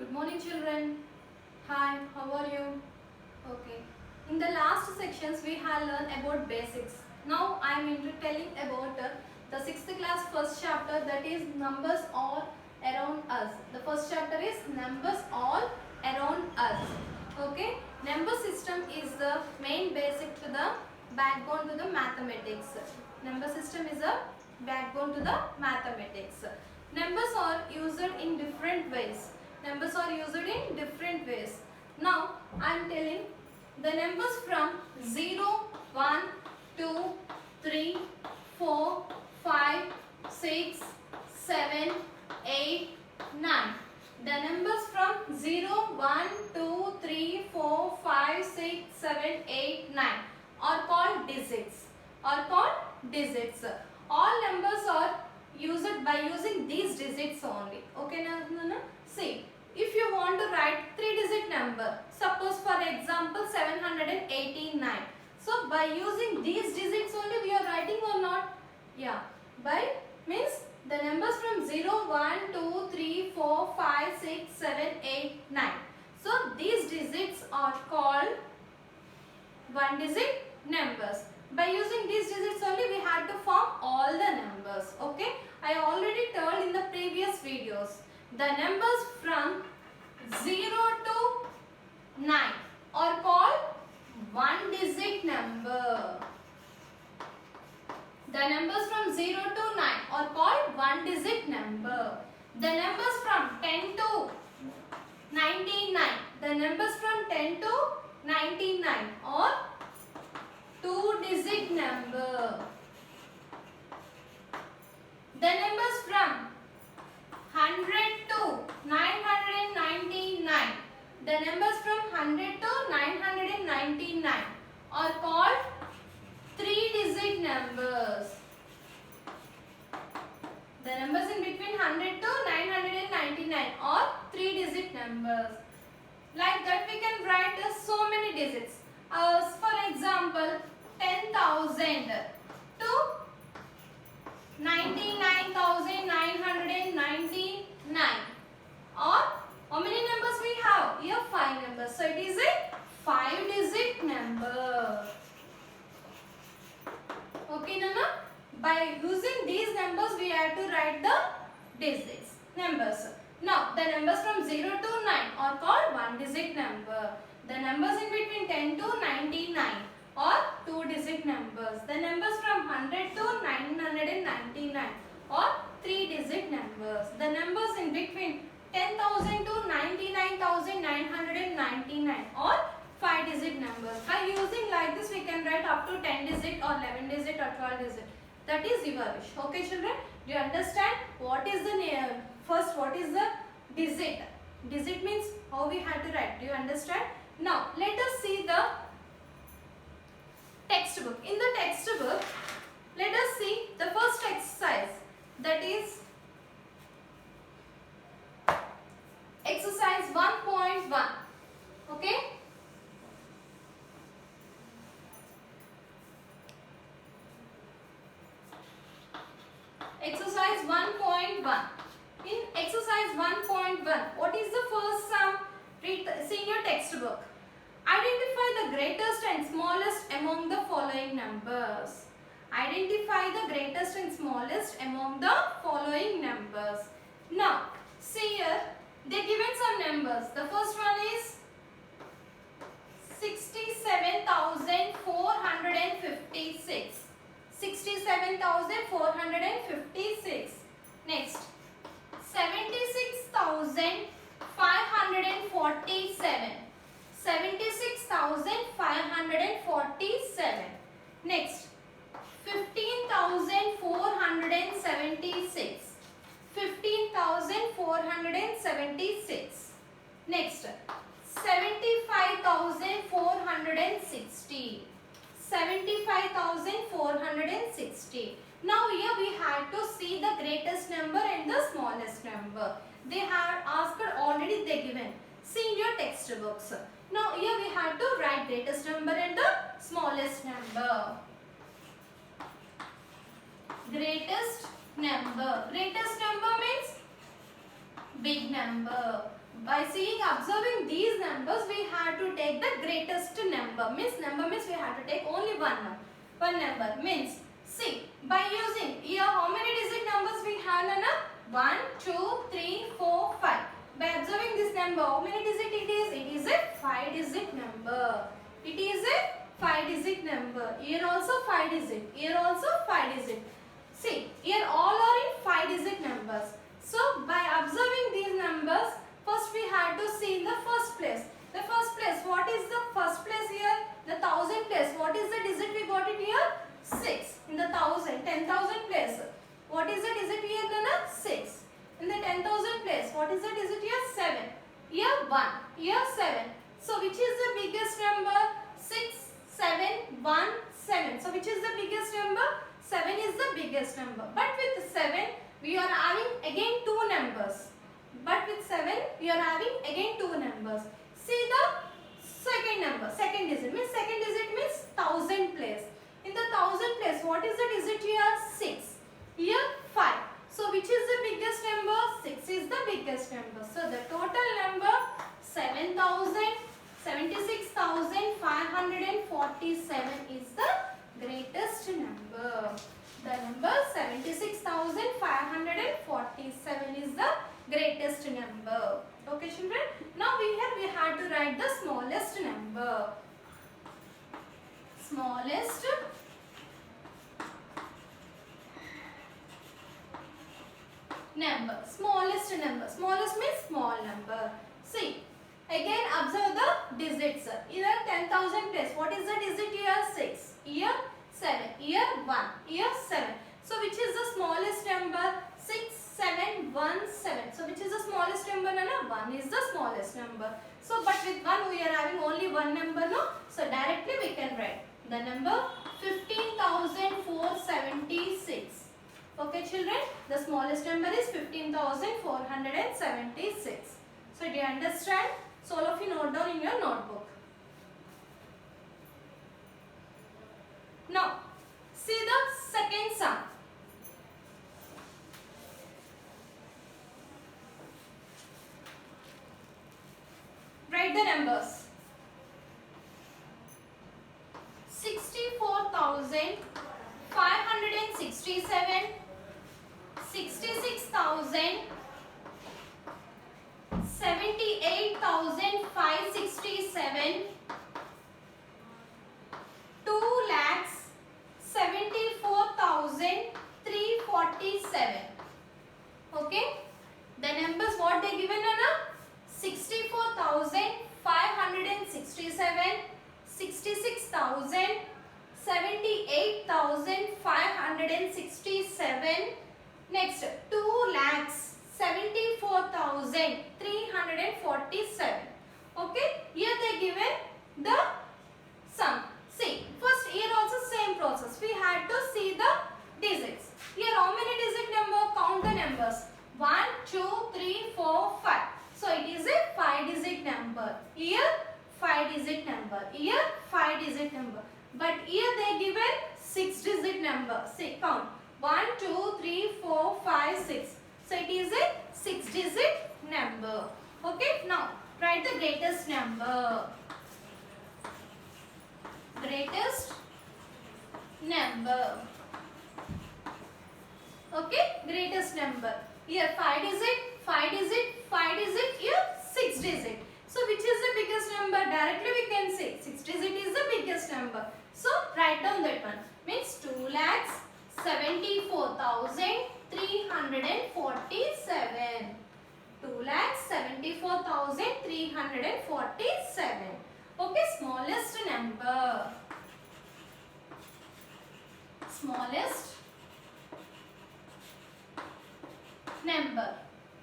Good morning children. Hi, how are you? Okay. In the last sections we have learned about basics. Now I am telling about the 6th class first chapter, that is numbers all around us. The first chapter is numbers all around us. Okay. Number system is the main basic to the backbone to the mathematics. Number system is a backbone to the mathematics. Numbers are used in different ways. Numbers are used in different ways. Now I am telling the numbers from 0, 1, 2, 3, 4, 5, 6, 7, 8, 9. The numbers from 0, 1, 2, 3, 4, 5, 6, 7, 8, 9 are called digits. All numbers are used by using these digits only. Okay, now see. If you want to write 3-digit number, suppose for example 789. So by using these digits only we are writing or not? Yeah. By means the numbers from 0, 1, 2, 3, 4, 5, 6, 7, 8, 9. So these digits are called 1-digit numbers. By using these digits only we had to form all the numbers. Okay. I already told in the previous videos. The numbers from 0 to 9 are called 1-digit number. The numbers from 0 to 9 are called 1-digit number. The numbers from 10 to 99. The numbers from 10 to 99 are 2-digit number. The numbers from 100 to 999. The numbers from 100 to 999 are called 3-digit numbers. The numbers in between 100 to 999 are 3-digit numbers. Like that we can write so many digits. For example, 10,000 to 99,999. Or how many numbers we have? Here 5 numbers. So it is a 5-digit number. Okay, Nana? By using these numbers we have to write the digits. Numbers. Now the numbers from 0 to 9 are called 1-digit number. The numbers in between 10 to 99 are 2-digit numbers. The numbers from 100 to 999 are 3-digit numbers. The numbers in between 10,000 to 99,999 are 5-digit numbers. By using like this we can write up to 10-digit or 11-digit or 12-digit. That is your wish. Okay children? Do you understand what is the first what is the digit? Digit means how we have to write. Do you understand? Now let us see the textbook. In the textbook, let us see the first exercise, that is exercise 1.1. Okay? Exercise 1.1. In exercise 1.1, what is the first sum? Read see in your textbook. Identify the greatest and smallest among the following numbers. Identify the greatest and smallest among the following numbers. Now, see here, they given some numbers. The first one is 67,456. 67,456. Next, 76,547. 76,547. Next, 15,476. 15,476. Next, 75,460. 75,460. Now here we had to see the greatest number and the smallest number. They had asked already, they given. See in your textbooks. Now here we have to write greatest number and the smallest number. Greatest number. Greatest number means big number. By seeing, observing these numbers, we have to take the greatest number. Number means we have to take only one number. Means, see, by using here, how many digit numbers we have, Nana? 1, 2, 3, 4, 5. By observing this number, how many digit it is? It is a 5-digit number. It is a 5-digit number. Here also 5 digit. Here also 5 digit. See, here all are in 5-digit numbers. So, by observing these numbers, first we have to see in the first place. The first place, what is the first place here? The 1000 place. What is the digit we got it here? 6. In the 10,000 place. What is the digit here, Nana? 6. In the 10,000 place, what is the digit here? 7. Here 1. Here 7. So, which is the biggest number? 6, 7, 1, 7. So, which is the biggest number? 7 is the biggest number. But with 7, we are having again 2 numbers. But with 7, we are having again 2 numbers. See the second number, second digit. Second digit means 1000 place. In the 1000 place, what is the digit here? 6. Here 5. So, which is the biggest number? 6 is the biggest number. So, the total number 76,547 is the greatest number. The number 76,547 is the greatest number. Okay, children. Now we have to write the smallest number. Smallest number. Smallest number. Smallest means small number. See. Again observe the digits. Here 10,000 place. What is the digit here? 6. Here 7. Here 1. Here 7. So which is the smallest number? 6, 7, 1, 7. So which is the smallest number, Nana? 1 is the smallest number. So but with 1 we are having only one number, no? So directly we can write the number 15,476. Okay, children? The smallest number is 15,476. So do you understand? So all of you note down in your notebook. Now, see the second sum. Write the numbers. 64,567, 66,000, 78,567, 2,74,347. Okay. The numbers what they given, Anna? 64,567, 66,000, 78,567. Next, 2,74,347. Okay, here they given the sum. See, first here also same process. We had to see the digits. Here how many digit number? Count the numbers. 1, 2, 3, 4, 5. So it is a 5-digit number. Here 5-digit number. Here 5-digit number. But here they given 6-digit number. See, count. 1, 2, 3, 4, 5, 6. So it is a 6-digit number. Okay. Now write the greatest number. Greatest number. Okay. Greatest number. Here 5-digit, 5-digit, 5-digit. Here 6-digit. So which is the biggest number? Directly we can say 6-digit is the biggest number. So write down that one. Means 2,74,347. 2,74,347. Okay, smallest number. Smallest number.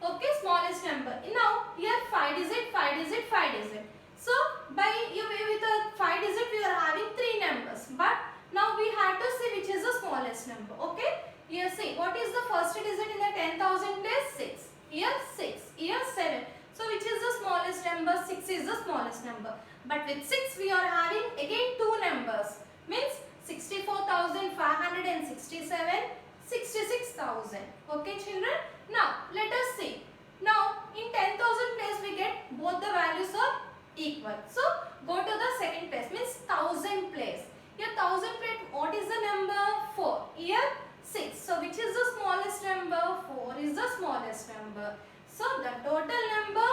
Okay, smallest number. Now here 5-digit, 5-digit, 5-digit. So by with a 5-digit we are having 3 numbers. But now we have to see which is the smallest number. Okay. Here see what is the first digit in the 10,000 place? 6. Here 6. Here 7. So which is the smallest number? 6 is the smallest number. But with 6 we are having again 2 numbers. Means 64,567, 66,000. Okay, children. Now let us see. Now in 10,000 place we get both the values are equal. So go to the second place, means 1000 place. Here 1000 place, what is the number? 4. Here 6. So which is the smallest number? 4 is the smallest number. So the total number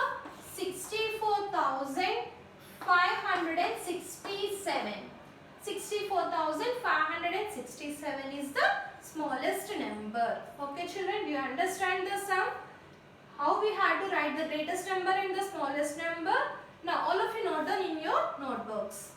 64,567. 64,567 is the smallest number. Okay children, do you understand the sum? How we had to write the greatest number and the smallest number? Now all of you note down in your notebooks.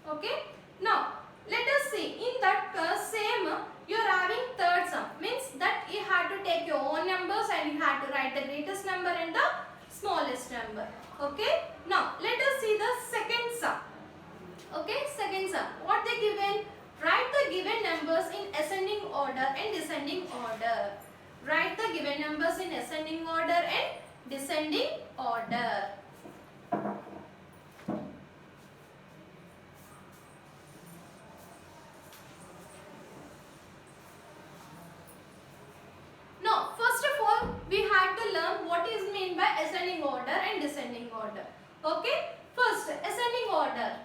Okay. Now let us see, in that same you are having third sum, means that you had to take your own numbers and you had to write the greatest number and the smallest number. Okay. Now let us see the second sum. Okay, second sum. What they given? Write the given numbers in ascending order and descending order. Write the given numbers in ascending order and descending order. Now, first of all, we had to learn what is meant by ascending order and descending order. Okay, first ascending order.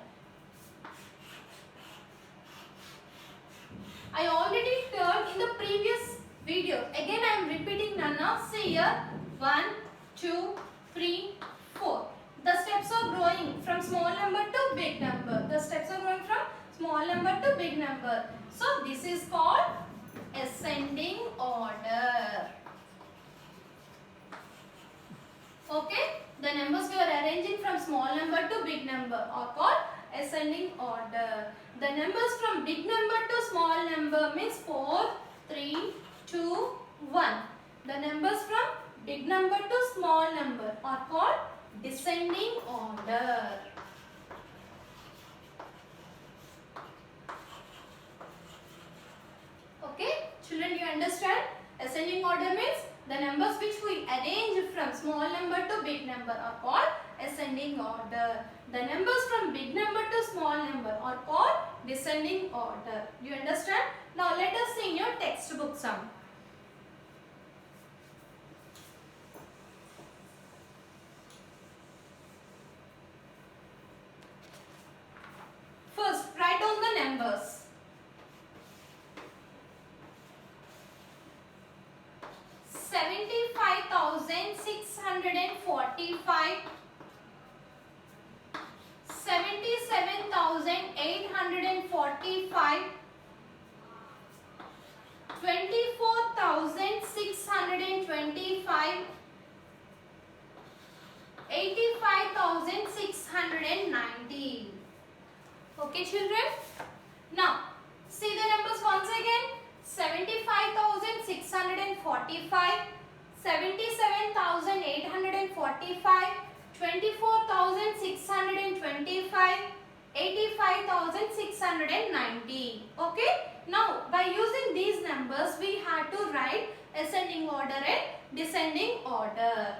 I already told in the previous video. Again I am repeating Nana. See here, 1, 2, 3, 4. The steps are growing from small number to big number. The steps are growing from small number to big number. So this is called ascending order. Okay, the numbers we are arranging from small number to big number are called ascending order. The numbers from big number to small number means 4, 3, 2, 1. The numbers from big number to small number are called descending order. Okay, children, you understand? Ascending order means the numbers which we arrange from small number to big number are called ascending order. The numbers from big number to small number are called descending order. Do you understand? Now let us see in your textbook sum. First, write down the numbers. 75,645, 77,845, 24,625, 85,690. Okay children. Now see the numbers once again. 75,645, 77,845, 24,625, 85,690. Okay. Now by using these numbers we had to write ascending order and descending order.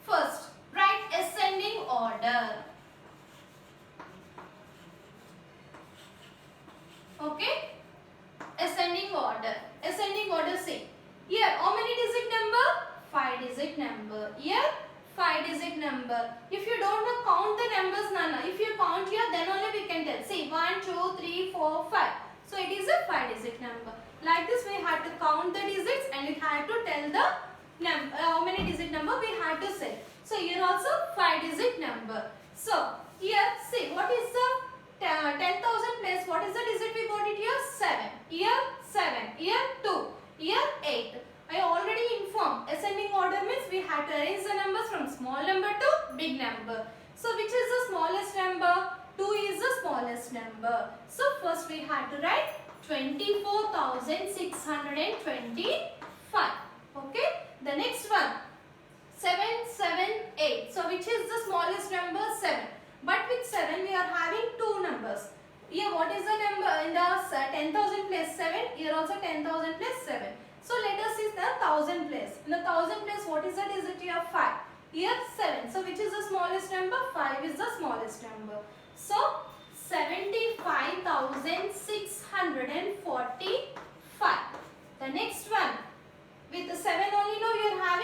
First, write ascending order. Okay. Ascending order. Ascending order, say. Here, how many digit number? 5 digit number. Here, 5 digit number. If you don't know, count the numbers, Nana. If you count here, then only we can tell. See, 1, 2, 3, 4, 5. So, it is a 5 digit number. Like this, we had to count the digits and we had to tell the number, how many digit number we had to say. So, here also 5 digit number. So, here, see, what is the 10,000 place, what is the digit we got it here? 7. Here 7. Here 2. Here 8. I already informed. Ascending order means we have to arrange the numbers from small number to big number. So which is the smallest number? 2 is the smallest number. So first we have to write 24,625. Okay. The next one 778. So which is the smallest number? 7. But with 7 we are having two numbers. Here what is the number in the 10,000 place? 7. Here also 10,000 place 7. So let us see the 1000 place. In the 1000 place what is the digit here? 5. Here 7. So which is the smallest number? 5 is the smallest number. So 75,645. The next one with the 7 only, no, you are having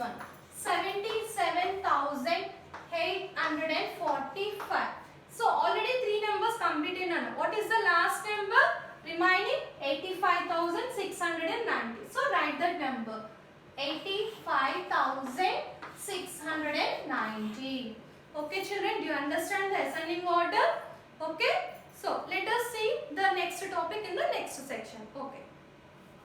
one. 77,845. So already 3 numbers completed. What is the last number remaining? 85,690. So write that number. 85,690. Okay children, do you understand the ascending order? Okay. So let us see the next topic in the next section. Okay.